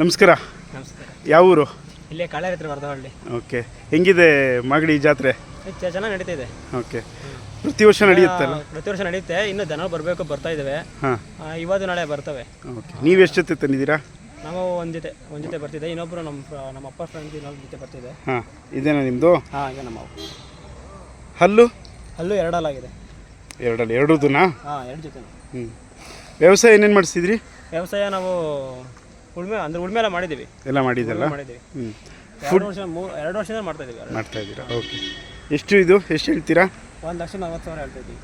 ನಮಸ್ಕಾರ. ನಮಸ್ಕಾರ. ಯಾವ ಊರು? ಇಲ್ಲೇ ಕಾಳೇರಿ ಹತ್ರ ವರ್ಧವಳ್ಳಿ. ಓಕೆ. ಹೆಂಗಿದೆ ಮಾಗಡಿ ಜಾತ್ರೆ? ಚೆನ್ನಾಗಿ ನಡೀತಾ ಇದೆ. ಓಕೆ. ಪ್ರತಿ ವರ್ಷ ನಡೆಯುತ್ತಲ್ಲ? ಪ್ರತಿ ವರ್ಷ ನಡೆಯುತ್ತೆ. ಇನ್ನು ದನ ಬರಬೇಕು, ಬರ್ತಾ ಇದ್ದಾವೆ. ಹಾಂ. ಇವತ್ತು ನಾಳೆ ಬರ್ತವೆ. ಓಕೆ. ನೀವು ಎಷ್ಟು ಜೊತೆ ತಂದಿದ್ದೀರಾ? ನಾವು ಒಂದು ಜೊತೆ ಬರ್ತಿದ್ದೆ. ಇನ್ನೊಬ್ಬರು ನಮ್ಮ ಅಪ್ಪ ಫ್ರೆಂಡ್ ಇನ್ನೊಂದು ಜೊತೆ ಬರ್ತಿದೆ. ಹಾಂ. ಇದೇನಾ ನಿಮ್ಮದು? ಹಾಂ, ಈಗ ನಮ್ಮ ಹಲ್ಲು ಎರಡಲ್ಲಾಗಿದೆ. ಎರಡೂದನಾ? ಹಾಂ, ಎರಡು ಜೊತೆ. ಹ್ಞೂ. ವ್ಯವಸಾಯ ಏನೇನು ಮಾಡಿಸಿದ್ರಿ? ವ್ಯವಸಾಯ ನಾವು ಉಳ್ಮೆ ಎಲ್ಲ ಮಾಡಿದ್ದೀವಿ. ಎಲ್ಲ ಮಾಡಿದ್ದಲ್ಲ? ಮಾಡಿದ್ದೀವಿ. ಹ್ಞೂ. 2 ವರ್ಷದಿಂದ ಮಾಡ್ತಾ ಇದ್ದೀರಾ? ಓಕೆ. ಎಷ್ಟು ಹೇಳ್ತೀರಾ? 1,40,000 ಹೇಳ್ತಾ ಇದ್ದೀವಿ.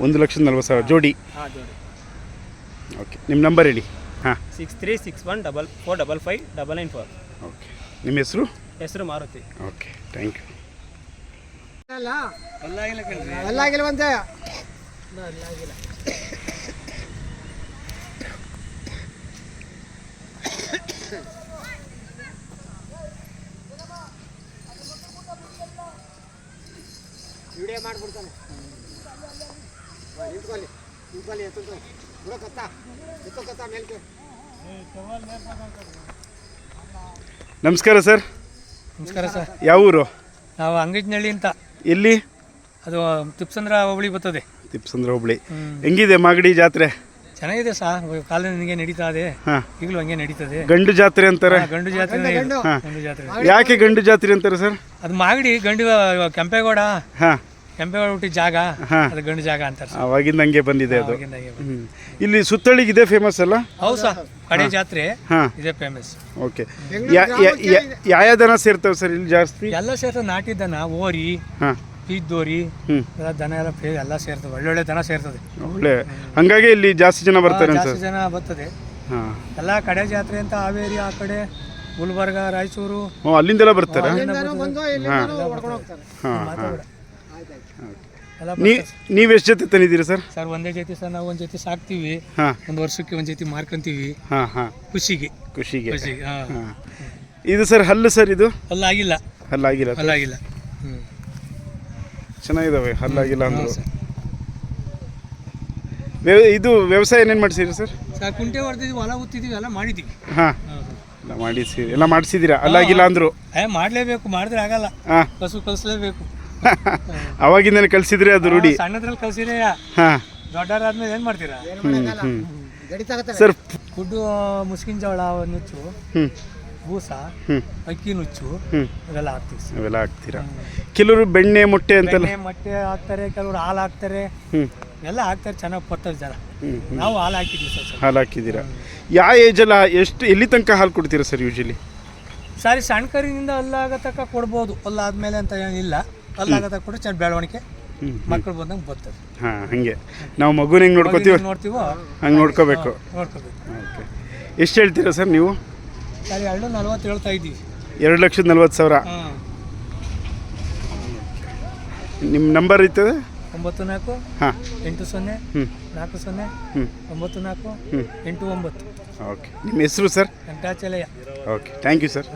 1,40,000 ಜೋಡಿ? ಹಾಂ, ಜೋಡಿ. ಓಕೆ. ನಿಮ್ಮ ನಂಬರ್ ಹೇಳಿ. ಹಾಂ. 6361445994. ಓಕೆ. ನಿಮ್ಮ ಹೆಸರು? ಹೆಸರು ಮಾರುತಿ. Okay, thank you. ಅಲ್ಲಾಗಿಲ್ವಂತೆ. ವಿಡಿಯೋ ಮಾಡ್ಬಿಡ್ತಾನೆ. ನಿಂತ್ಕೊಳ್ಳಿ ಎತ್ತುತ್ತೋ ಮೇಲ್ಕೆ. ನಮಸ್ಕಾರ ಸರ್. ನಮಸ್ಕಾರ ಸರ್. ಯಾವ ಊರು? ನಾವು ಅಂಗಜ್ನಳ್ಳಿ ಅಂತ. ಎಲ್ಲಿ? ಅದು ತಿಪ್ಸಂದ್ರ ಹೋಬಳಿ ಬರ್ತದೆ. ತಿಪ್ಸಂದ್ರ ಹೋಬಳಿ. ಹೆಂಗಿದೆ ಮಾಗಡಿ ಜಾತ್ರೆ? ಚೆನ್ನಾಗಿದೆ ಸರ್. ಕಾಲದಿಂದ ಹಿಂಗೆ ನಡೀತಾ ಇದೆ. ಹಾಂ. ಈಗಲೂ ಹಂಗೆ ನಡೀತದೆ. ಗಂಡು ಜಾತ್ರೆ ಅಂತಾರೆ? ಗಂಡು ಜಾತ್ರೆ. ಹಾಂ. ಗಂಡು ಜಾತ್ರೆ. ಯಾಕೆ ಗಂಡು ಜಾತ್ರೆ ಅಂತಾರೆ ಸರ್? ಅದು ಮಾಗಡಿ ಗಂಡು ಕೆಂಪೇಗೌಡ. ಹಾಂ. ಕೆಂಪೇಗೌಡ ಹುಟ್ಟಿದ ಜಾಗ. ಹಾಂ. ಅದು ಗಂಡು ಜಾಗ ಅಂತಾರೆ. ಅವಾಗಿಂದ ಹಂಗೆ ಬಂದಿದೆ ಅದು. ಇಲ್ಲಿ ಸುತ್ತಳಿಗೆ ಇದೆ ಫೇಮಸ್ ಅಲ್ಲ? ಹೌದು ಸರ್. ಕಡೆ ಜಾತ್ರೆ. ಹಾಂ. ಇದೆ ಫೇಮಸ್. ಓಕೆ. ಯಾವ ದನ ಸೇರ್ತವೆ ಸರ್ ಇಲ್ಲಿ ಜಾಸ್ತಿ? ಎಲ್ಲ ಸೇರ್ತವೆ. ನಾಟಿ ದನ, ಓರಿ, ಹಾಂ, ಪೀದ್ದೋರಿ, ಎಲ್ಲ ದನ ಎಲ್ಲ ಸೇರ್ತದೆ. ಒಳ್ಳೊಳ್ಳೆ ದನ ಸೇರ್ತದೆ. ಒಳ್ಳೆ. ಹಂಗಾಗಿ ಇಲ್ಲಿ ಜಾಸ್ತಿ ಜನ ಬರ್ತಾರೆ ಜಾಸ್ತಿ ಜನ ಬರ್ತದೆ. ಹಾಂ. ಎಲ್ಲ ಕಡೆ ಜಾತ್ರೆ ಅಂತ ಹಾವೇರಿ, ಆ ಕಡೆ ಗುಲ್ಬರ್ಗ, ರಾಯಚೂರು, ಅಲ್ಲಿಂದೆಲ್ಲ ಬರ್ತಾರೆ. ಹಾಂ. ನೀವೆಷ್ಟು ಜೊತೆ ತಂದಿದ್ದೀರಿ ಸರ್? ಸರ್ ಒಂದೇ ಜೊತೆ ಸರ್. ನಾವು ಒಂದು ಜೊತೆ ಸಾಕ್ತೀವಿ. ಹಾಂ. ಒಂದು ವರ್ಷಕ್ಕೆ ಒಂದು ಜೊತೆ ಮಾರ್ಕೊಂತೀವಿ. ಹಾಂ ಹಾಂ. ಖುಷಿಗೆ. ಹಾಂ. ಇದು ಸರ್ ಹಲ್ಲು ಸರ್? ಇದು ಹಲ್ಲಾಗಿಲ್ಲ. ಹಲ್ಲಾಗಿಲ್ಲ. ಚೆನ್ನಾಗಿದ್ದಾವೆ. ಹಲ್ಲಾಗಿಲ್ಲ ಅಂದರು. ಇದು ವ್ಯವಸಾಯ ಏನೇನು ಮಾಡಿಸಿರಿ ಸರ್? ಸರ್ ಕುಂಟೆ ಹೊಡೆದಿದ್ವಿ, ಹೊಲ ಉತ್ತಿದ್ದೀವಿ, ಎಲ್ಲ ಮಾಡಿದ್ದೀವಿ. ಹಾಂ. ಎಲ್ಲ ಮಾಡಿಸಿದ್ದೀರಾ? ಹಲ್ಲಾಗಿಲ್ಲ ಅಂದರು. ಮಾಡಲೇಬೇಕು, ಮಾಡಿದ್ರೆ ಆಗಲ್ಲ. ಹಾಂ. ಕಲಿಸ್ಲೇಬೇಕು. ಅವಾಗಿಂದನೇ ಕಲಿಸಿದ್ರೆ ಅದು ರೂಢಿ. ಸಣ್ಣದ್ರಲ್ಲಿ ಕಲಿಸಿದ್ರೆ. ಹಾಂ. ದೊಡ್ಡರಾದ್ಮೇಲೆ ಏನು ಮಾಡ್ತೀರಾ ಸರ್? ಫುಡ್ಡು ಮುಸ್ಕಿನ ಜೋಳ ನುಚ್ಚು, ಬೂಸ, ಅಕ್ಕಿ ನುಚ್ಚು, ಇವೆಲ್ಲ ಹಾಕ್ತೀವಿ. ಅವೆಲ್ಲ ಹಾಕ್ತೀರಾ? ಕೆಲವರು ಬೆಣ್ಣೆ ಮೊಟ್ಟೆ ಅಂತೆಲ್ಲ ಮೊಟ್ಟೆ ಹಾಕ್ತಾರೆ, ಕೆಲವರು ಹಾಲು ಹಾಕ್ತಾರೆ, ಎಲ್ಲ ಹಾಕ್ತಾರೆ. ಚೆನ್ನಾಗಿ ಕೊಡ್ತಾರೆ ಜನ. ನಾವು ಹಾಲು ಹಾಕಿದ್ವಿ ಸರ್. ಹಾಲು ಹಾಕಿದ್ದೀರಾ? ಯಾವ ಏಜಲ್ಲ ಎಲ್ಲಿ ತನಕ ಹಾಲು ಕೊಡ್ತೀರಾ ಸರ್ ಯೂಶಲಿ? ಸಾರಿ, ಸಣ್ಣ ಕರಿನಿಂದ ಅಲ್ಲಾಗ ತನಕ ಕೊಡ್ಬೋದು. ಅಲ್ಲಾದ್ಮೇಲೆ ಅಂತ ಏನಿಲ್ಲ. ಅಲ್ಲಾಗ ತನಕ ಕೊಟ್ಟರೆ ಚೆನ್ನಾಗಿ ಬೆಳವಣಿಗೆ, ಮಕ್ಕಳು ಬಂದಂಗೆ ಬರ್ತದೆ. ಹಾಂ, ಹಾಗೆ ನಾವು ಮಗುನ ಹೆಂಗೆ ನೋಡ್ಕೋತೀವೋ ಹಂಗೆ ನೋಡ್ಕೋಬೇಕು. ಓಕೆ. ಎಷ್ಟು ಹೇಳ್ತೀರಾ ಸರ್ ನೀವು? ಸರಿ, 2,40 ಹೇಳ್ತಾ ಇದ್ದೀವಿ. 2,40,000. ನಿಮ್ಮ ನಂಬರ್ ಇರ್ತದೆ? 94 ಹಾಂ 80 40 94 89. ಓಕೆ. ನಿಮ್ಮ ಹೆಸರು sir? Venkatachalaiah. Okay, thank you sir.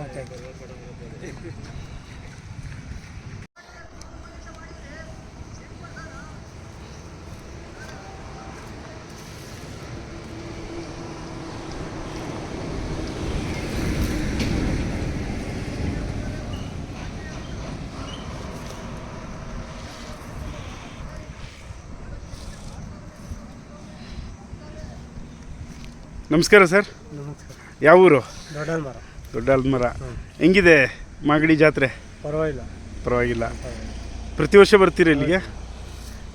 ನಮಸ್ಕಾರ ಸರ್. ನಮಸ್ಕಾರ. ಯಾವ ಊರು? ದೊಡ್ಡಲ್ಮರ. ಹೆಂಗಿದೆ ಮಾಗಡಿ ಜಾತ್ರೆ? ಪರವಾಗಿಲ್ಲ. ಪ್ರತಿ ವರ್ಷ ಬರ್ತೀರಾ ಇಲ್ಲಿಗೆ?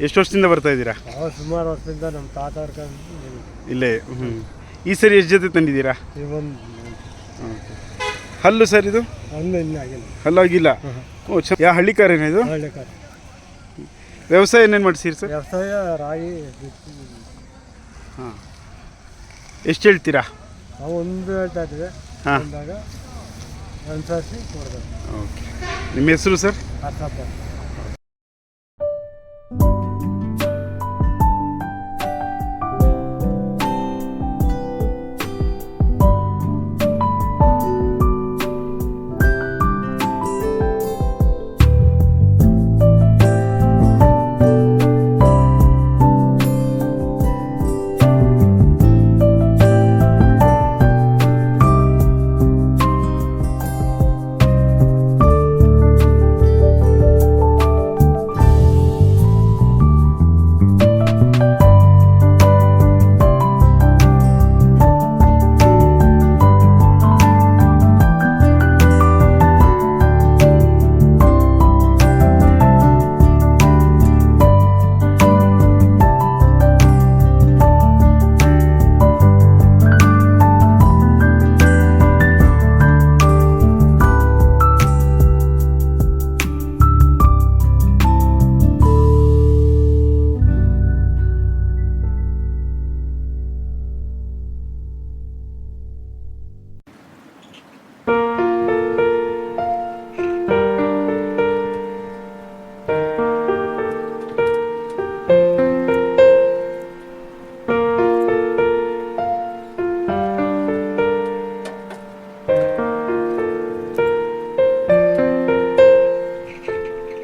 ಎಷ್ಟು ವರ್ಷದಿಂದ ಬರ್ತಾ ಇದ್ದೀರಾ? ಸುಮಾರು ವರ್ಷದಿಂದ ನಮ್ಮ ತಾತವ್ರ ಇಲ್ಲೇ. ಈ ಸರಿ ಎಷ್ಟು ಜೊತೆ ತಂದಿದ್ದೀರಾ? ಹಲ್ಲು ಸರ್ ಇದು? ಹಲ್ಲಾಗಿಲ್ಲ. ಓ, ಯಾವ ಹಳ್ಳಿಕಾರೇನ ಇದು? ವ್ಯವಸಾಯ ಏನೇನು ಮಾಡಿಸಿರಿ ಸರ್? ವ್ಯವಸಾಯ ರಾಗಿ. ಹಾಂ. ಎಷ್ಟು ಹೇಳ್ತೀರಾ? ನಾವು ಒಂದು ಹೇಳ್ತಾ ಇದ್ದೀವಿ. ಹಾಂ. ಓಕೆ. ನಿಮ್ಮ ಹೆಸರು ಸರ್? ಅರ್ಥಪ್ಪ.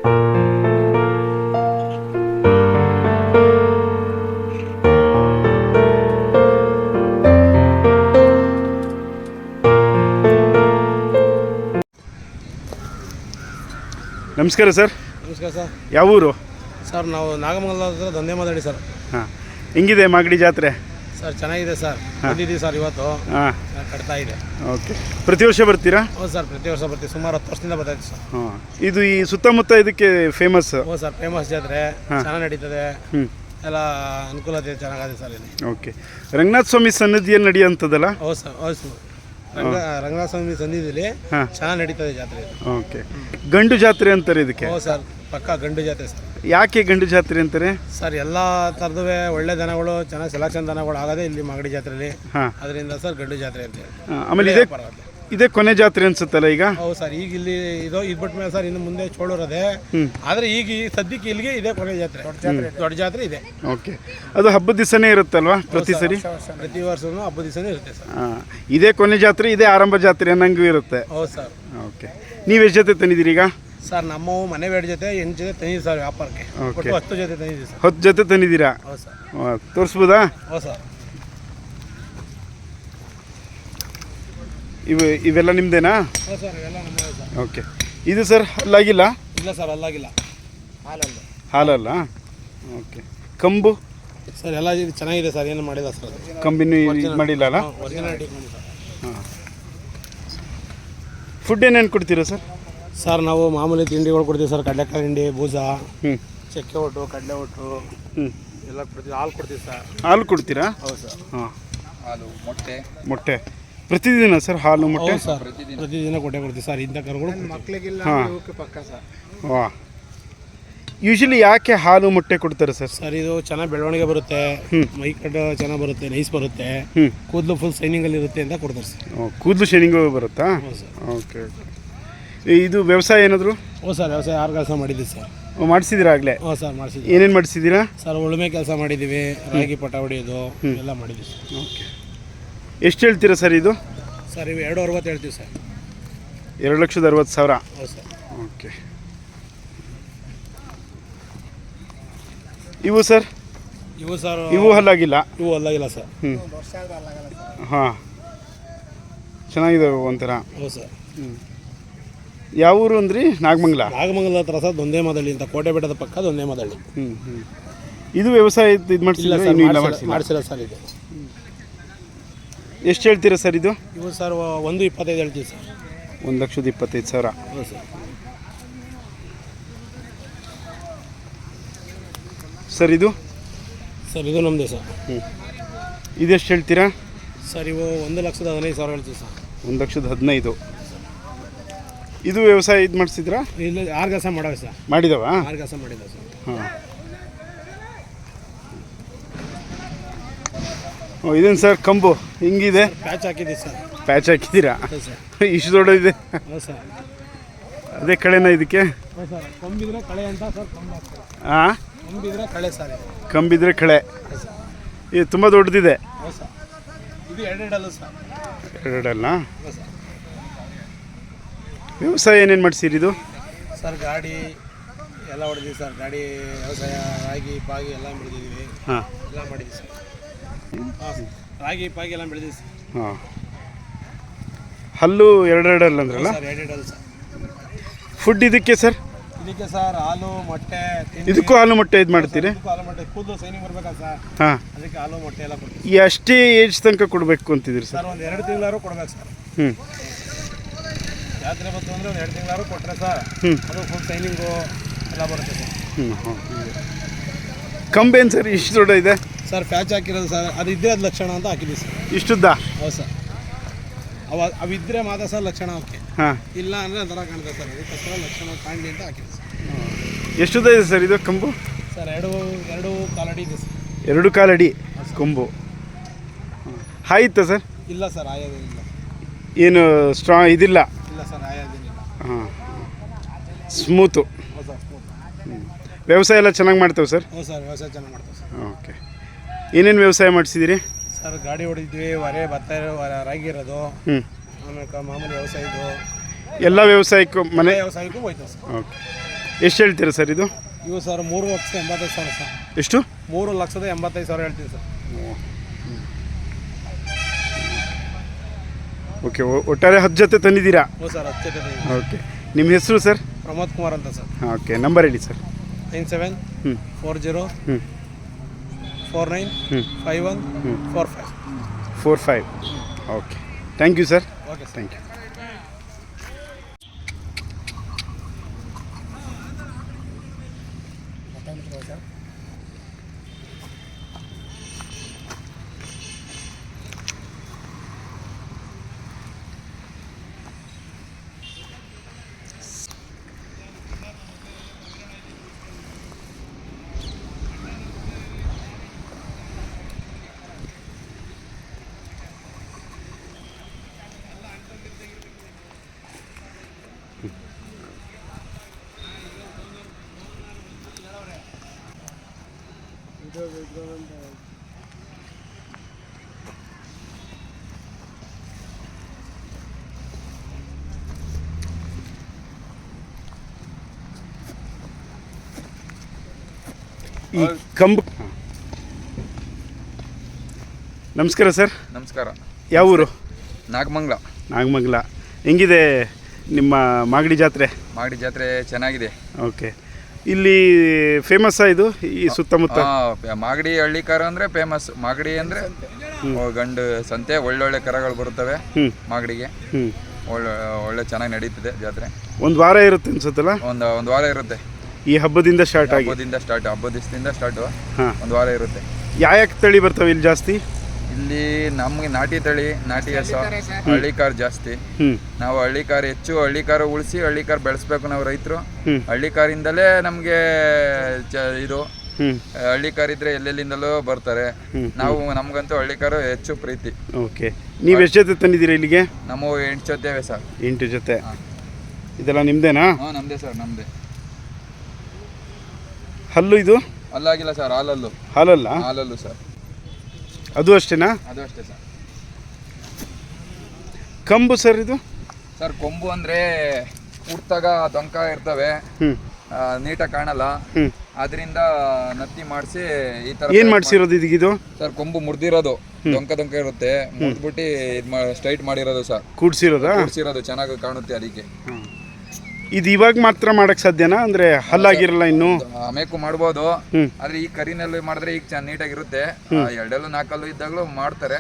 ನಮಸ್ಕಾರ ಸರ್. ನಮಸ್ಕಾರ ಸರ್. ಯಾವ ಊರು? ಸರ್ ನಾವು ನಾಗಮಂಗಲ ಹತ್ರ ದಂಧೆ ಮಾತಾಡಿ ಸರ್. ಹಾಂ, ಹೆಂಗಿದೆ ಮಾಗಡಿ ಜಾತ್ರೆ? ಸರ್ ಚೆನ್ನಾಗಿದೆ ಸರ್. ಬಂದಿದ್ದೀವಿ ಸರ್ ಇವತ್ತು. ಹಾಂ, ಕಟ್ತಾ ಇದೆ. ಓಕೆ. ಪ್ರತಿ ವರ್ಷ ಬರ್ತೀರಾ? ಹೌದು ಸರ್, ಪ್ರತಿ ವರ್ಷ ಬರ್ತೀವಿ. ಸುಮಾರು 10 ವರ್ಷದಿಂದ ಬರ್ತಾಯಿತ್ತು ಸರ್. ಹಾಂ, ಇದು ಈ ಸುತ್ತಮುತ್ತ ಇದಕ್ಕೆ ಫೇಮಸ್? ಹೌದು ಸರ್, ಫೇಮಸ್ ಜಾತ್ರೆ. ಚೆನ್ನಾಗಿ ನಡೀತದೆ. ಎಲ್ಲ ಅನುಕೂಲತೆ ಚೆನ್ನಾಗಿದೆ ಸರ್ ಇಲ್ಲಿ. ಓಕೆ. ರಂಗನಾಥ ಸ್ವಾಮಿ ಸನ್ನಿಧಿಯಲ್ಲಿ ನಡೆಯುವಂಥದ್ದಲ್ಲ? ಹೌದು ಸರ್, ಹೌದು ಸರ್. ರಂಗನಾಥ ಸ್ವಾಮಿ ಸನ್ನಿಧಿಲಿ ಚೆನ್ನಾಗಿ ನಡೀತದೆ ಜಾತ್ರೆ. ಓಕೆ. ಗಂಡು ಜಾತ್ರೆ ಅಂತಾರೆ ಇದಕ್ಕೆ? ಹೌದು ಸರ್, ಪಕ್ಕ ಗಂಡು ಜಾತ್ರೆ ಸರ್. ಯಾಕೆ ಗಂಡು ಜಾತ್ರೆ ಅಂತಾರೆ ಸರ್? ಎಲ್ಲ ಥರದ್ದು ಒಳ್ಳೆ ದನಗಳು, ಚೆನ್ನಾಗಿ ಸೆಲೆಕ್ಷನ್ ದನಗಳು ಆಗೋದೇ ಇಲ್ಲಿ ಮಾಗಡಿ ಜಾತ್ರೆಯಲ್ಲಿ. ಹಾಂ, ಅದರಿಂದ ಸರ್ ಗಂಡು ಜಾತ್ರೆ ಅಂತ. ಆಮೇಲೆ ಇದೇ ಕೊನೆ ಜಾತ್ರೆ ಅನ್ಸುತ್ತಲ್ಲ ಈಗ? ಹೌದು ಸರ್, ಈಗ ಇಲ್ಲಿ ಇದು ಬಿಟ್ಟ ಮೇಲೆ ಸರ್ ಇನ್ನು ಮುಂದೆ ಚೋಳೂರದೆ. ಆದರೆ ಈಗ ಈ ಸದ್ಯಕ್ಕೆ ಇಲ್ಲಿಗೆ ಇದೇ ಕೊನೆ ಜಾತ್ರೆ. ದೊಡ್ಡ ಜಾತ್ರೆ ಇದೆ. ಓಕೆ. ಅದು ಹಬ್ಬದ ದಿವಸನೇ ಇರುತ್ತಲ್ವಾ ಪ್ರತಿ ಸರಿ? ಪ್ರತಿ ವರ್ಷನೂ ಹಬ್ಬದ ದಿವಸನೇ ಇರುತ್ತೆ ಸರ್. ಇದೇ ಕೊನೆ ಜಾತ್ರೆ, ಇದೇ ಆರಂಭ ಜಾತ್ರೆ ಅನ್ನಂಗೂ ಇರುತ್ತೆ. ಹೌದು ಸರ್. ಓಕೆ. ನೀವು ಎಷ್ಟು ಜೊತೆ ತಂದಿದ್ದೀರಿ ಈಗ? ಸರ್ ನಮ್ಮವು ಮನೆ ಬೇಡ ಜೊತೆ 8 ಜೊತೆ ತಂದಿದ್ದೀವಿ ಸರ್ ವ್ಯಾಪಾರಕ್ಕೆ. ಒಟ್ಟು 10 ಜೊತೆ ತಂದಿದ್ದೀವಿ ಸರ್. 10 ಜೊತೆ ತಂದಿದ್ದೀರಾ? ಹೌದು ಸರ್. ತೋರಿಸ್ಬೋದಾ? ಹೌದು ಸರ್. ಇವೆಲ್ಲ ನಿಮ್ಮದೇನಾ? ಹೌದು ಸರ್, ಇವೆಲ್ಲ ನಮ್ಮದೇ ಸರ್. ಓಕೆ. ಇದು ಸರ್ ಅಲ್ಲಾಗಿಲ್ಲ? ಇಲ್ಲ ಸರ್, ಅಲ್ಲಾಗಿಲ್ಲ. ಹಾಲಲ್ಲ? ಓಕೆ. ಕಂಬು ಸರ್ ಎಲ್ಲ ಇದು ಚೆನ್ನಾಗಿದೆ ಸರ್, ಏನು ಮಾಡಿಲ್ಲ ಸರ್. ಅದು ಕಂಬಿನೂ ಮಾಡಿಲ್ಲ ಅಲ್ಲ? Originality sir. ಹಾಂ. ಫುಡ್ ಏನೇನು ಕೊಡ್ತೀರಾ ಸರ್? ಸರ್ ನಾವು ಮಾಮೂಲಿ ತಿಂಡಿಗಳು ಕೊಡ್ತೀವಿ ಸರ್. ಕಡಲೆಕಾಯಿ ಹಿಂಡಿ, ಬೂಸ, ಹ್ಞೂ, ಚಕ್ಕೆ ಒಟ್ಟು, ಕಡಲೆ ಒಟ್ಟು ಎಲ್ಲ ಕೊಡ್ತೀವಿ. ಹಾಲು ಕೊಡ್ತೀವಿ ಸರ್. ಹಾಲು ಕೊಡ್ತೀರಾ? ಹೌದು ಸರ್. ಹಾಂ. ಹಾಲು, ಮೊಟ್ಟೆ ಪ್ರತಿದಿನ ಸರ್? ಹಾಲು ಮೊಟ್ಟೆ? ಹೌದು ಸರ್, ಪ್ರತಿದಿನ ಕೊಡ್ತೀವಿ ಸರ್. ಇಂಥ ಕರುಗಳು ಮಕ್ಕಳಿಗಿಲ್ಲ ಹಾಂ, ಪಕ್ಕ ಸರ್. ವಾ. ಯೂಶಲಿ ಯಾಕೆ ಹಾಲು ಮೊಟ್ಟೆ ಕೊಡ್ತಾರೆ ಸರ್? ಸರ್ ಇದು ಚೆನ್ನಾಗಿ ಬೆಳವಣಿಗೆ ಬರುತ್ತೆ, ಮೈ ಕಟ್ಟು ಚೆನ್ನಾಗಿ ಬರುತ್ತೆ, ನೈಸ್ ಬರುತ್ತೆ, ಹ್ಞೂ, ಕೂದಲು ಫುಲ್ ಸೈನಿಂಗಲ್ಲಿ ಇರುತ್ತೆ ಅಂತ ಕೊಡ್ತಾರೆ ಸರ್. ಕೂದಲು ಶೈನಿಂಗು ಬರುತ್ತಾ? ಹೌದು ಸರ್. ಓಕೆ. ಇದು ವ್ಯವಸಾಯ ಏನಾದರೂ? ಹೌದು ಸರ್, ವ್ಯವಸಾಯ 6 ಕೆಲಸ ಮಾಡಿದ್ದೀವಿ ಸರ್. ಮಾಡಿಸಿದ್ದೀರಾ ಆಗಲೇ? ಹೌದು ಸರ್, ಮಾಡಿಸಿದ್ವಿ. ಏನೇನು ಮಾಡಿಸಿದ್ದೀರಾ ಸರ್? ಉಳುಮೆ ಕೆಲಸ ಮಾಡಿದ್ದೀವಿ, ರಾಗಿ ಪಟ ಹೊಡೆಯೋದು ಎಲ್ಲ ಮಾಡಿದ್ದೀವಿ ಸರ್. ಓಕೆ. ಎಷ್ಟು ಹೇಳ್ತೀರಾ ಸರ್ ಇದು? ಸರ್ ಇವು 2.60 ಹೇಳ್ತೀವಿ ಸರ್. 2,60,000. ಹೌದು ಸರ್. ಓಕೆ. ಇವು ಸರ್? ಇವು ಸರ್ ಇವು ಹಲ್ಲಾಗಿಲ್ಲ? ಇವು ಅಲ್ಲಾಗಿಲ್ಲ ಸರ್. ಹ್ಞೂ, ಹಾಂ, ಚೆನ್ನಾಗಿದ್ದಾವೆ ಒಂಥರ. ಹೌದು ಸರ್. ಯಾವ ಊರು ಅಂದ್ರಿ? ನಾಗಮಂಗಲ? ನಾಗಮಂಗಲ ಹತ್ರ ಸರ್ ದೊಂದೇ ಮಾದಳ್ಳಿ ಅಂತ, ಕೋಟೆ ಬೆಟ್ಟದ ಪಕ್ಕ ದೊಂದೇ ಮಾದಳ್ಳಿ. ಇದು ವ್ಯವಸಾಯ ಇದು ಮಾಡಿಸಿಲ್ಲ? ಇಲ್ಲ ಇನ್ನೂ ಇಲ್ಲ, ಸರ್, ಮಾಡಿಸಿಲ್ಲ ಸರ್. ಇದು ಎಷ್ಟು ಹೇಳ್ತೀರಾ ಸರ್ ಇದು? ಇವು ಸರ್ 1.25 ಹೇಳ್ತೀವಿ ಸರ್. 1,25,000. ಹೌದು ಸರ್. ಸರ್ ಇದು? ಸರ್ ಇದು ನಮ್ಮದೇ ಸರ್. ಇದೆಷ್ಟು ಹೇಳ್ತೀರಾ? ಸರ್ ಇವು 1,15,000 ಹೇಳ್ತೀವಿ ಸರ್. 1,15,000. ಇದು ವ್ಯವಸಾಯ ಇದು ಮಾಡಿಸಿದ್ರಾ? ಇಲ್ಲ, 6 ಕೆಲಸ ಮಾಡವೆ ಸರ್. ಮಾಡಿದವಾ? 6 ಕೆಲಸ ಮಾಡಿದ್ದೆ ಸರ್. ಹಾಂ. ಇದೇನು ಸರ್ ಕಂಬು ಹಿಂಗಿದೆ? ಪ್ಯಾಚ್ ಹಾಕಿದ್ದೀವಿ ಸರ್. ಪ್ಯಾಚ್ ಹಾಕಿದ್ದೀರಾ? ಹೌದು ಸರ್. ಇಷ್ಟು ದೊಡ್ಡದಿದೆ? ಹೌದು ಸರ್. ಅದೇ ಕಳೆನಾ ಇದಕ್ಕೆ? ಹೌದು ಸರ್. ಕೊಂಬಿದ್ರೆ ಕಳೆ ಅಂತ ಸರ್. ಕೊಂಬ ಹಾಕ್ತಾರೆ. ಹಾಂ, ಕೊಂಬಿದ್ರೆ ಕಳೆ ಸರ್. ಕಂಬಿದ್ರೆ ಕಳೆ. ಇದು ತುಂಬ ದೊಡ್ಡದಿದೆ. ಹೌದು ಸರ್. ಇದು 2 ಸರ್. 2 ಹೌದು ಸರ್. ವ್ಯವಸಾಯ ಏನೇನು ಮಾಡಿಸಿರಿ ಇದು? ಸರ್ ಗಾಡಿ ಎಲ್ಲ ಹೊಡೆದಿವಿ ಸರ್. ಗಾಡಿ ವ್ಯವಸಾಯ ರಾಗಿ ಪಾಗಿ ಎಲ್ಲ ಬೆಳೆದಿದ್ದೀವಿ. ಹಾಂ, ಎಲ್ಲ ಮಾಡಿದ್ದೀವಿ ಸರ್. ಹಾಂ, ರಾಗಿ ಪಾಗಿ ಎಲ್ಲ ಬೆಳೆದಿದ್ದೀವಿ ಸರ್. ಹಾಂ. ಹಲ್ಲು 2 ಅಂದ್ರಲ್ಲ? Sir 2 sir. ಫುಡ್ ಇದಕ್ಕೆ ಸರ್? ಇದಕ್ಕೆ ಸರ್ ಹಾಲು ಮೊಟ್ಟೆ ತಿಂಡಿ. ಇದಕ್ಕೂ ಹಾಲು ಮೊಟ್ಟೆ ಇದು ಮಾಡ್ತೀರಿ? ಇದಕ್ಕೂ ಹಾಲು ಮೊಟ್ಟೆ. ಕೂದಲು ಸೈನಿಂಗ್ ಬರ್ಬೇಕಾ ಸರ್? ಹಾಂ. ಅದಕ್ಕೆ ಹಾಲು ಮೊಟ್ಟೆ ಎಲ್ಲ ಕೊಡ್ತೀವಿ. ಎಷ್ಟೇ ಏಜ್ ತನಕ ಕೊಡಬೇಕು ಅಂತಿದ್ದೀರಿ ಸರ್? ಸರ್ ಒಂದು 2 ತಿಂಗಳಾರು ಕೊಡ್ಬೇಕು ಸರ್. ಹ್ಞೂ. ಜಾತ್ರೆ ಬಂತು ಅಂದರೆ ಒಂದು 2 ತಿಂಗಳಾರು ಕೊಟ್ಟರೆ ಸರ್ ಅದು ಫುಲ್ ಸೈನಿಂಗು ಎಲ್ಲ ಬರುತ್ತೆ ಸರ್. ಹ್ಞೂ. ಕಂಬೇನು ಸರ್ ಇಷ್ಟು ದೊಡ್ಡ ಇದೆ? ಸರ್ ಪ್ಯಾಚ್ ಹಾಕಿರೋದು ಸರ್. ಅದು ಇದ್ದರೆ ಅದು ಲಕ್ಷಣ ಅಂತ ಹಾಕಿದ್ದೀವಿ ಸರ್. ಇಷ್ಟುದ್ದ? ಹೌದು ಸರ್. ಅವಿದ್ದರೆ ಮಾತ್ರ ಸರ್ ಲಕ್ಷಣ ಅವಕ್ಕೆ. ಹಾಂ. ಇಲ್ಲ ಅಂದರೆ ಒಂಥರ ಕಾಣ್ತದೆ ಸರ್. ಅದಕ್ಕೋಸ್ಕರ ಲಕ್ಷಣ ಕಾಣಲಿ ಅಂತ ಹಾಕಿದ್ದೀವಿ ಸರ್. ಎಷ್ಟುದ್ದ ಇದೆ ಸರ್ ಇದು ಕಂಬು? ಸರ್ 2 ಕಾಲಡಿ ಇದೆ ಸರ್. 2 ಕಾಲಡಿ ಕೊಂಬು. ಹಾಯಿತ್ತಾ ಸರ್? ಇಲ್ಲ ಸರ್, ಆಯೋದೇನಿಲ್ಲ. ಏನು ಸ್ಟ್ರಾಂಗ್ ಇದಿಲ್ಲ? ಇಲ್ಲ ಸರ್, ಆಯೋದೇನಿಲ್ಲ. ಹಾಂ, ಸ್ಮೂತು. ಹೌದು ಸರ್, ಸ್ಮೂತ್. ವ್ಯವಸಾಯ ಎಲ್ಲ ಚೆನ್ನಾಗಿ ಮಾಡ್ತೇವೆ ಸರ್? ಹೌದು ಸರ್, ವ್ಯವಸಾಯ ಚೆನ್ನಾಗಿ ಮಾಡ್ತೇವೆ ಸರ್. ಓಕೆ. ಏನೇನು ವ್ಯವಸಾಯ ಮಾಡಿಸಿದ್ದೀರಿ ಸರ್? ಗಾಡಿ ಹೊಡಿದ್ವಿ, ಹೊರೆ ಭತ್ತ ರಾಗಿ ಇರೋದು, ಆಮೇಲೆ ಮಾಮೂಲಿ ವ್ಯವಸಾಯ ಇದು ಎಲ್ಲ ವ್ಯವಸಾಯಕ್ಕೂ ಮನೆ ವ್ಯವಸಾಯಕ್ಕೂ ಹೋಯ್ತು ಸರ್. ಓಕೆ. ಎಷ್ಟು ಹೇಳ್ತೀರಾ ಸರ್ ಇದು? ಇವು ಸರ್ 3,85,000 ಸರ್. ಎಷ್ಟು? 3,85,000 ಹೇಳ್ತೀನಿ ಸರ್. ಓಕೆ, ಒಟ್ಟಾರೆ 10 ಜೊತೆ ತಂದಿದ್ದೀರಾ? ಹ್ಞೂ ಸರ್, ಹಚ್ಚತೆ. ಓಕೆ, ನಿಮ್ಮ ಹೆಸರು ಸರ್? ಪ್ರಮೋದ್ ಕುಮಾರ್ ಅಂತ ಸರ್. ಓಕೆ, ನಂಬರ್ ಹೇಳಿ ಸರ್. 97 ಹ್ಞೂ 40 ಹ್ಞೂ 49 ಹ್ಞೂ 51 45. 45. Okay, thank you sir. Okay sir. Thank you. ಈ ಕಂಬ ನಮಸ್ಕಾರ ಸರ್. ನಮಸ್ಕಾರ. ಯಾವ ಊರು? ನಾಗಮಂಗಲ. ನಾಗಮಂಗಲ. ಹೆಂಗಿದೆ ನಿಮ್ಮ ಮಾಗಡಿ ಜಾತ್ರೆ? ಮಾಗಡಿ ಜಾತ್ರೆ ಚೆನ್ನಾಗಿದೆ. ಓಕೆ, ಇಲ್ಲಿ ಫೇಮಸ್ಸಾ ಇದು ಈ ಸುತ್ತಮುತ್ತ? ಮಾಗಡಿ ಹಳ್ಳಿ ಕಾರ ಅಂದರೆ ಫೇಮಸ್. ಮಾಗಡಿ ಅಂದರೆ ಗಂಡು ಸಂತೆ, ಒಳ್ಳೊಳ್ಳೆ ಕರಗಳು ಬರುತ್ತವೆ ಮಾಗಡಿಗೆ. ಒಳ್ಳೆ ಒಳ್ಳೆ ಚೆನ್ನಾಗಿ ನಡೀತಿದೆ ಜಾತ್ರೆ. ಒಂದು ವಾರ ಇರುತ್ತೆ ಅನ್ಸುತ್ತಲ್ಲ? ಒಂದು ವಾರ ಇರುತ್ತೆ. ಈ ಹಬ್ಬದಿಂದ ಸ್ಟಾರ್ಟ್ ಆಗಿ? ಹಬ್ಬದ ದಿವಸದಿಂದ ಸ್ಟಾರ್ಟು. ಹಾಂ, ಒಂದು ವಾರ ಇರುತ್ತೆ. ಯಾವ ತಳಿ ಬರ್ತವೆ ಇಲ್ಲಿ ಜಾಸ್ತಿ? ಇಲ್ಲಿ ನಮಗೆ ನಾಟಿ ತಳಿ, ನಾಟಿ ಹಸ, ಹಳ್ಳಿ ಕಾರ್ ಜಾಸ್ತಿ. ನಾವು ಹಳ್ಳಿ ಕಾರ್ ಹೆಚ್ಚು, ಹಳ್ಳಿ ಕಾರ್ ಉಳಿಸಿ ಹಳ್ಳಿ ಕಾರ್ ಬೆಳೆಸ್ಬೇಕು ನಾವು ರೈತರು. ಹಳ್ಳಿ ಕಾರಿಂದಲೇ ನಮಗೆ ಇದು ಹಳ್ಳಿ ಕಾರ್ ಇದ್ರೆ ಎಲ್ಲೆಲ್ಲಿಂದಲೂ ಬರ್ತಾರೆ. ನಾವು ನಮ್ಗಂತೂ ಹಳ್ಳಿ ಕಾರು ಹೆಚ್ಚು ಪ್ರೀತಿ. ಓಕೆ, ನೀವು ಎಷ್ಟು ಜೊತೆ ತಂದಿದ್ದೀರಾ ಇಲ್ಲಿಗೆ? ನಮ್ಮ 8 ಜೊತೆ ಸರ್. 8 ಜೊತೆ. ಇದೆಲ್ಲ ನಿಮ್ದೇನಾ? ಹಾಂ, ನಮ್ಮದೇ ಸರ್, ನಮ್ಮದೇ. ಹಲ್ಲು ಇದು? ಅಲ್ಲಾಗಿಲ್ಲ ಸರ್, ಹಾಲಲ್ಲು. ಹಾಲಲ್ಲು ಸರ್. ಅದು ಅಷ್ಟೇನಾ? ಅದು ಅಷ್ಟೇ ಸರ್. ಕಂಬು ಸರ್ ಇದು? ಸರ್ ಕೊಂಬು ಅಂದರೆ ಹುಟ್ಟಾಗ ದೊಂಕ ಇರ್ತವೆ, ನೀಟಾಗಿ ಕಾಣಲ್ಲ. ಅದರಿಂದ ನತ್ತಿ ಮಾಡಿಸಿ ಈ ಥರ ಏನು ಮಾಡಿಸಿರೋದು ಇದೀಗಿದು? ಸರ್ ಕೊಂಬು ಮುರಿದಿರೋದು, ದೊಂಕ ಇರುತ್ತೆ, ಮುರಿದ್ಬಿಟ್ಟು ಇದು ಸ್ಟ್ರೈಟ್ ಮಾಡಿರೋದು ಸರ್. ಕೂಡ್ಸಿರೋದು ಚೆನ್ನಾಗಿ ಕಾಣುತ್ತೆ ಅದಕ್ಕೆ. ಇದು ಇವಾಗ ಮಾತ್ರ ಮಾಡಕ್ ಸಾಧ್ಯನಾ? ಅಂದ್ರೆ ಹಲ್ಲಾಗಿರಲ್ಲ ಇನ್ನು? ಆಮೇಕು ಮಾಡ್ಬೋದು, ಆದ್ರೆ ಈ ಕರಿನಲ್ಲಿ ಮಾಡಿದ್ರೆ ಈಗ ನೀಟಾಗಿರುತ್ತೆ. 2 4 ಇದ್ದಾಗಲೂ ಮಾಡ್ತಾರೆ.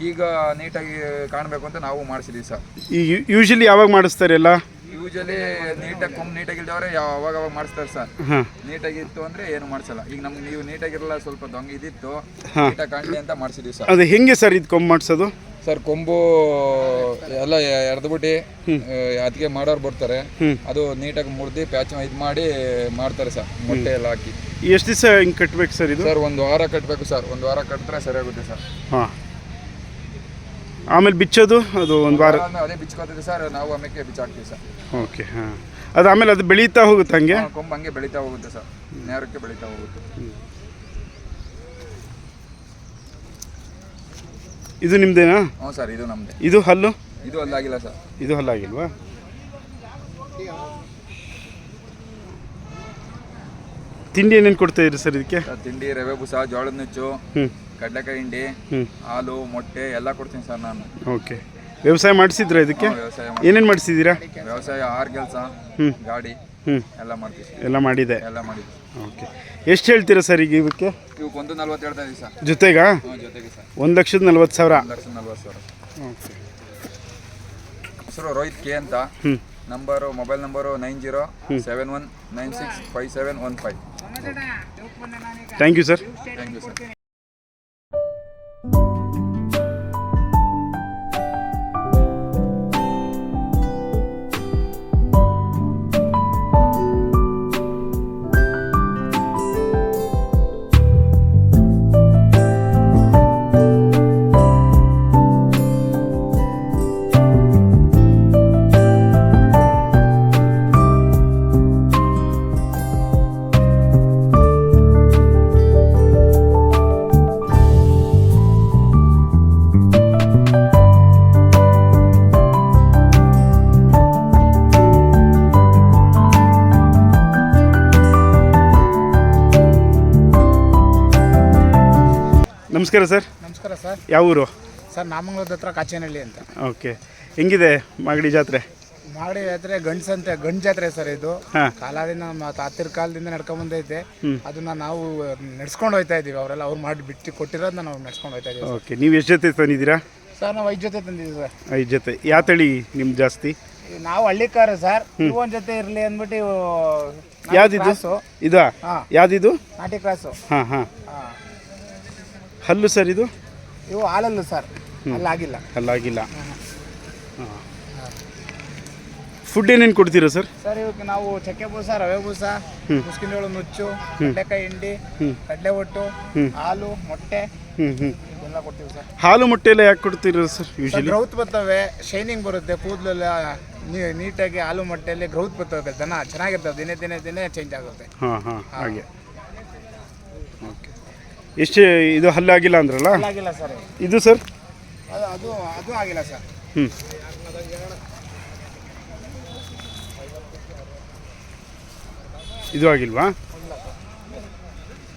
ಈಗ ನೀಟಾಗಿ ಕಾಣಬೇಕು ಅಂತ ನಾವು ಮಾಡಿಸಿದೀವಿ ಸರ್. ಯೂಶಲಿ ಯಾವಾಗ ಮಾಡಿಸ್ತಾರೆ ಎಲ್ಲ? ಯೂಶಲಿ ನೀಟಾಗಿ ಕೊಂಬು ನೀಟಾಗಿಲ್ದವ್ರೆ ಅವಾಗ ಮಾಡಿಸ್ತಾರೆ ಸರ್. ನೀಟಾಗಿತ್ತು ಅಂದ್ರೆ ಏನು ಮಾಡಿಸಲ್ಲ. ಈಗ ನಮ್ಗೆ ನೀವು ನೀಟಾಗಿರಲ್ಲ, ಸ್ವಲ್ಪ ದೊಂಗ ಇದಿತ್ತು, ನೀಟಾಗಿ ಕಾಣಲಿ ಅಂತ ಮಾಡಿಸಿದೀವಿ ಸರ್. ಅದು ಹೆಂಗೆ ಸರ್ ಇದು ಕೊಂಬು ಮಾಡಿಸೋದು? ಸರ್ ಕೊಂಬು ಎಲ್ಲ ಎರ್ದ್ಬಿಟ್ಟು ಅದಕ್ಕೆ ಮಾಡೋರು ಬರ್ತಾರೆ, ಅದು ನೀಟಾಗಿ ಮುರಿದು ಪ್ಯಾಚ್ ಇದು ಮಾಡಿ ಮಾಡ್ತಾರೆ ಸರ್, ಮೊಟ್ಟೆ ಎಲ್ಲ ಹಾಕಿ. ಎಷ್ಟು ದಿವಸ ಹಿಂಗೆ ಕಟ್ಬೇಕು ಸರ್ ಇದು? ಸರ್ 1 ವಾರ ಕಟ್ಟಬೇಕು ಸರ್. 1 ವಾರ ಕಟ್ಟಿದ್ರೆ ಸರಿಯಾಗುತ್ತೆ ಸರ್. ಹಾಂ, ಆಮೇಲೆ ಬಿಚ್ಚೋದು? ಅದು 1 ವಾರ ಅದೇ ಬಿಚ್ಕೋತಿದೆ ಸರ್. ನಾವು ಆಮೇಲೆ ಬಿಚ್ಚಾಕ್ತೀವಿ ಸರ್. ಓಕೆ, ಹಾಂ. ಅದು ಆಮೇಲೆ ಅದು ಬೆಳೀತಾ ಹೋಗುತ್ತೆ ಹಂಗೆ? ಕೊಂಬು ಹಂಗೆ ಬೆಳೀತಾ ಹೋಗುತ್ತೆ ಸರ್, ನೇರಕ್ಕೆ ಬೆಳೀತಾ ಹೋಗುತ್ತೆ. ಇದು ನಿಮ್ದೇನಾ? ಹ್ಞೂ ಸರ್, ಇದು ನಮ್ಮದೇ. ಇದು ಹಲ್ಲು? ಇದು ಹಲ್ಲಾಗಿಲ್ಲ ಸರ್. ಇದು ಹಲ್ಲಾಗಿಲ್ವಾ? ತಿಂಡಿ ಏನೇನು ಕೊಡ್ತಾ ಇದ್ರಿ ಸರ್ ಇದಕ್ಕೆ? ತಿಂಡಿ ರವೆ ಬೂಸ, ಜೋಳದ ನುಚ್ಚು, ಕಡಲೆಕಾಯಿ ಹಿಂಡಿ, ಹಾಲು, ಮೊಟ್ಟೆ ಎಲ್ಲ ಕೊಡ್ತೀನಿ ಸರ್ ನಾನು. ಓಕೆ, ವ್ಯವಸಾಯ ಮಾಡಿಸಿದ್ರಾ ಇದಕ್ಕೆ? ವ್ಯವಸಾಯ ಏನೇನು ಮಾಡಿಸಿದ್ದೀರಾ? ವ್ಯವಸಾಯ 6 ಕೆಲಸ, ಗಾಡಿ ಎಲ್ಲ ಮಾಡ್ತೀವಿ. ಎಲ್ಲ ಮಾಡಿದೆ? ಎಲ್ಲ ಮಾಡಿದ್ವಿ. ಓಕೆ, ಎಷ್ಟು ಹೇಳ್ತೀರಾ ಸರ್ ಈಗ ಇವಕ್ಕೆ? ಇವಕ್ಕೆ 1,40 ಹೇಳ್ತಾ ಇದೀವಿ ಸರ್. ಜೊತೆಗಾ? ಜೊತೆಗೆ ಸರ್ 1,40,000. 1,40,000. ಓಕೆ. ಹೆಸರು ರೋಹಿತ್ ಕೆ ಅಂತ. Mobile number 9071965715. Thank you sir. Thank you sir. ನಮಸ್ಕಾರ ಸರ್. ನಮಸ್ಕಾರ ಸರ್. ಯಾವ ಊರು? ಸರ್ ನಾಮಂಗಲದ ಹತ್ರ ಕಾಚೇನಹಳ್ಳಿ ಅಂತ. ಓಕೆ, ಹೆಂಗಿದೆ ಮಾಗಡಿ ಜಾತ್ರೆ? ಮಾಗಡಿ ಜಾತ್ರೆ ಗಂಡು ಜಾತ್ರೆ ಸರ್. ಇದು ಹಾಂ. ಕಾಲದಿಂದ ನಮ್ಮ ತಾತಿರ ಕಾಲದಿಂದ ನಡ್ಕೊಂಡ್ ಬಂದೈತೆ. ಅದನ್ನ ನಾವು ನಡ್ಸ್ಕೊಂಡು ಹೋಗ್ತಾ ಇದೀವಿ. ಅವರೆಲ್ಲ ಅವ್ರು ಮಾಡಿ ಬಿಟ್ಟು ಕೊಟ್ಟಿರೋದನ್ನ ನಾವು ನಡ್ಸ್ಕೊಂಡು ಹೋಗ್ತಾ ಇದೀವಿ. ಓಕೆ, ನೀವು ಎಷ್ಟು ಜೊತೆ ತಂದಿದ್ದೀರಾ? ಸರ್ ನಾವು 5 ಜೊತೆ ತಂದಿದ್ದೀವಿ ಸರ್. 5 ಜೊತೆ. ಯಾವ ತಳಿ ನಿಮ್ದು ಜಾಸ್ತಿ? ನಾವು ಹಳ್ಳಿಕಾರ ಸರ್. ಒಂದ್ ಜೊತೆ ಇರಲಿ ಅಂದ್ಬಿಟ್ಟು ಯಾವ್ದಿದು? ಇದಾ? ಹಾಂ. ಯಾವ್ದಿದು? ನಾಟಿ ಕ್ರಾಸು. ಹಾಂ ಹಾಂ. ಹಲ್ಲು ಸರ್ ಇದು? ಇವು ಹಾಲಲ್ಲು ಸರ್. ಅಲ್ಲಾಗಿಲ್ಲ. ಹಲ್ಲಾಗಿಲ್ಲ. ಹಾಂ. ಫುಡ್ ಏನೇನು ಕೊಡ್ತೀರಾ ಸರ್? ಸರ್ ಇವಕ್ಕೆ ನಾವು ಚಕ್ಕೆ ಬೂಸ, ರವೆ ಬೂಸ, ಮುಸ್ಕಿನ ಜೋಳ ನುಚ್ಚು, ಕಡಲೆಕಾಯಿ ಹಿಂಡಿ, ಕಡಲೆ ಒಟ್ಟು, ಹಾಲು, ಮೊಟ್ಟೆ ಎಲ್ಲ ಕೊಡ್ತೀವಿ ಸರ್. ಹಾಲು ಮೊಟ್ಟೆ ಎಲ್ಲ ಯಾಕೆ ಕೊಡ್ತೀರಾ ಸರ್ ಯೂಶಲಿ? ಗ್ರೌತ್ ಬರ್ತವೆ, ಶೈನಿಂಗ್ ಬರುತ್ತೆ, ಕೂದಲೆಲ್ಲ ನೀಟಾಗಿ ಹಾಲು ಮೊಟ್ಟೆಯಲ್ಲಿ ಗ್ರೌತ್ ಬರ್ತವೆ. ದನ ಚೆನ್ನಾಗಿರ್ತವೆ. ದಿನೇ ಚೇಂಜ್ ಆಗುತ್ತೆ. ಹಾಂ ಹಾಂ, ಹಾಗೆ. ಓಕೆ, ಎಷ್ಟು ಇದು ಹಲ್ಲಾಗಿಲ್ಲ ಅಂದ್ರಲ್ಲ? ಆಗಿಲ್ಲ ಸರ್. ಇದು ಸರ್? ಅದು ಆಗಿಲ್ಲ ಸರ್. ಹ್ಞೂ. ಇದು ಆಗಿಲ್ವಾ?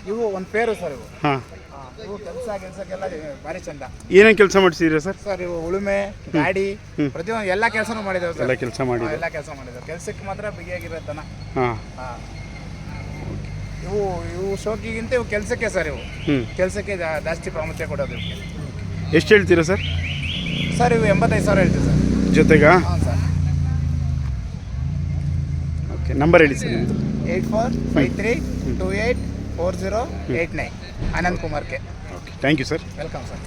ಇವು ಒಂದು ಪೇರು ಸರ್. ಇವು ಹಾಂ. ಇವು ಕೆಲಸಕ್ಕೆಲ್ಲ ಭಾರಿ ಚಂದ. ಏನೇನು ಕೆಲಸ ಮಾಡಿಸಿದ್ದೀರಾ ಸರ್? ಸರ್ ಇವು ಉಳುಮೆ, ಗಾಡಿ, ಪ್ರತಿಯೊಂದು ಎಲ್ಲ ಕೆಲಸನೂ ಮಾಡಿದ್ದೇವೆ ಸರ್. ಎಲ್ಲ ಕೆಲಸ ಮಾಡಿದ್ದೀರಾ? ಎಲ್ಲ ಕೆಲಸ ಮಾಡಿದ್ದೇವೆ. ಕೆಲಸಕ್ಕೆ ಮಾತ್ರ ಬಿಗಿಯಾಗಿರೋದನ್ನ. ಹಾಂ. ಇವು ಶೋಕಿಗಿಂತ ಇವು ಕೆಲಸಕ್ಕೆ ಸರ್. ಇವು ಕೆಲಸಕ್ಕೆ ಜಾಸ್ತಿ ಪ್ರಾಮುಖ್ಯತೆ ಕೊಡೋದು ಇವಕ್ಕೆ. ಎಷ್ಟು ಹೇಳ್ತೀರಾ ಸರ್? ಸರ್ ಇವು 85,000 ಹೇಳ್ತೀವಿ ಸರ್. ಜೊತೆಗಾ? ಹಾಂ ಸರ್. ಓಕೆ, ನಂಬರ್ ಹೇಳಿ ಸರ್ ನಿಮ್ಮದು. 8453284089 Anand Kumar K. Okay, thank you sir. Welcome sir.